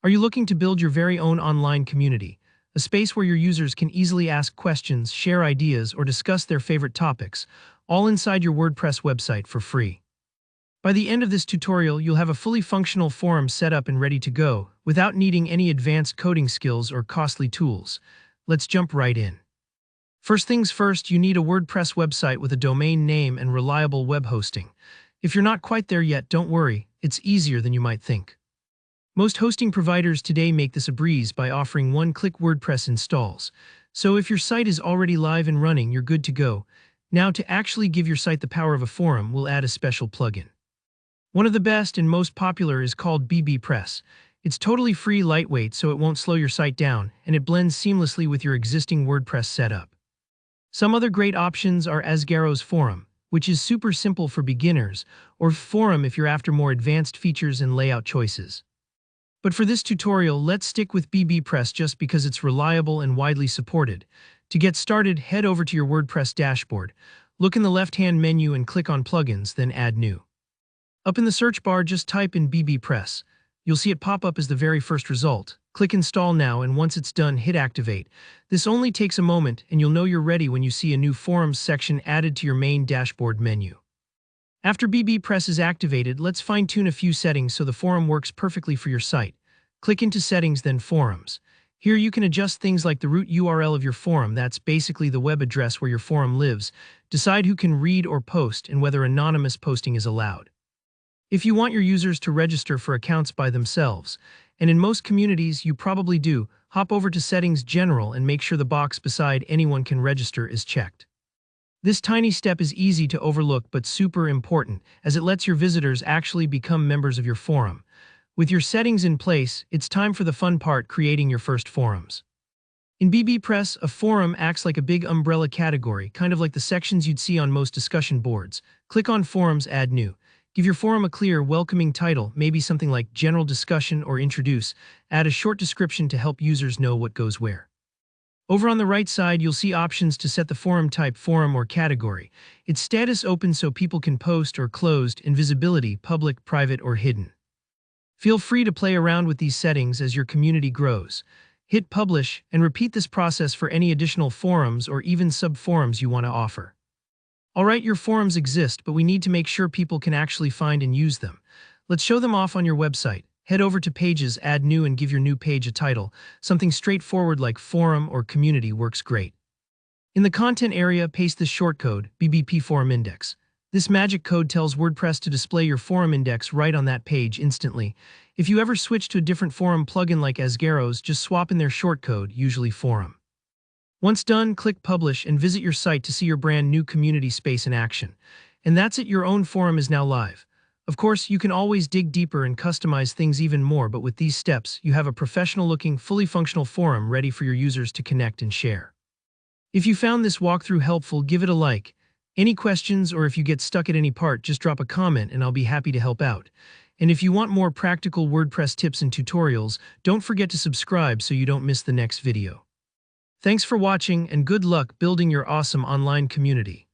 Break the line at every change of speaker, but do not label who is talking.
Are you looking to build your very own online community, a space where your users can easily ask questions, share ideas, or discuss their favorite topics, all inside your WordPress website for free? By the end of this tutorial, you'll have a fully functional forum set up and ready to go, without needing any advanced coding skills or costly tools. Let's jump right in. First things first, you need a WordPress website with a domain name and reliable web hosting. If you're not quite there yet, don't worry, it's easier than you might think. Most hosting providers today make this a breeze by offering one-click WordPress installs. So if your site is already live and running, you're good to go. Now, to actually give your site the power of a forum, we'll add a special plugin. One of the best and most popular is called BBPress. It's totally free, lightweight, so it won't slow your site down, and it blends seamlessly with your existing WordPress setup. Some other great options are Asgaro's Forum, which is super simple for beginners, or Forum if you're after more advanced features and layout choices. But for this tutorial, let's stick with BBPress just because it's reliable and widely supported. To get started, head over to your WordPress dashboard, look in the left-hand menu and click on Plugins, then Add New. Up in the search bar, just type in BBPress. You'll see it pop up as the very first result. Click Install Now, and once it's done, hit Activate. This only takes a moment, and you'll know you're ready when you see a new Forums section added to your main dashboard menu. After BBPress is activated, let's fine-tune a few settings so the forum works perfectly for your site. Click into Settings, then Forums. Here you can adjust things like the root URL of your forum, that's basically the web address where your forum lives, decide who can read or post, and whether anonymous posting is allowed. If you want your users to register for accounts by themselves, and in most communities you probably do, hop over to Settings General and make sure the box beside Anyone Can Register is checked. This tiny step is easy to overlook but super important, as it lets your visitors actually become members of your forum. With your settings in place, it's time for the fun part, creating your first forums. In BBPress, a forum acts like a big umbrella category, kind of like the sections you'd see on most discussion boards. Click on Forums, Add New. Give your forum a clear, welcoming title, maybe something like General Discussion or Introduce. Add a short description to help users know what goes where. Over on the right side, you'll see options to set the forum type, forum or category. Its status open so people can post or closed, and visibility, public, private, or hidden. Feel free to play around with these settings as your community grows. Hit Publish and repeat this process for any additional forums or even sub-forums you want to offer. Alright, your forums exist, but we need to make sure people can actually find and use them. Let's show them off on your website. Head over to Pages, Add New, and give your new page a title. Something straightforward like Forum or Community works great. In the content area, paste this shortcode, BBP Forum Index. This magic code tells WordPress to display your forum index right on that page instantly. If you ever switch to a different forum plugin like Asgaro's, just swap in their shortcode, usually Forum. Once done, click Publish and visit your site to see your brand new community space in action. And that's it, your own forum is now live. Of course, you can always dig deeper and customize things even more, but with these steps, you have a professional-looking, fully functional forum ready for your users to connect and share. If you found this walkthrough helpful, give it a like. Any questions, or if you get stuck at any part, just drop a comment and I'll be happy to help out. And if you want more practical WordPress tips and tutorials, don't forget to subscribe so you don't miss the next video. Thanks for watching, and good luck building your awesome online community.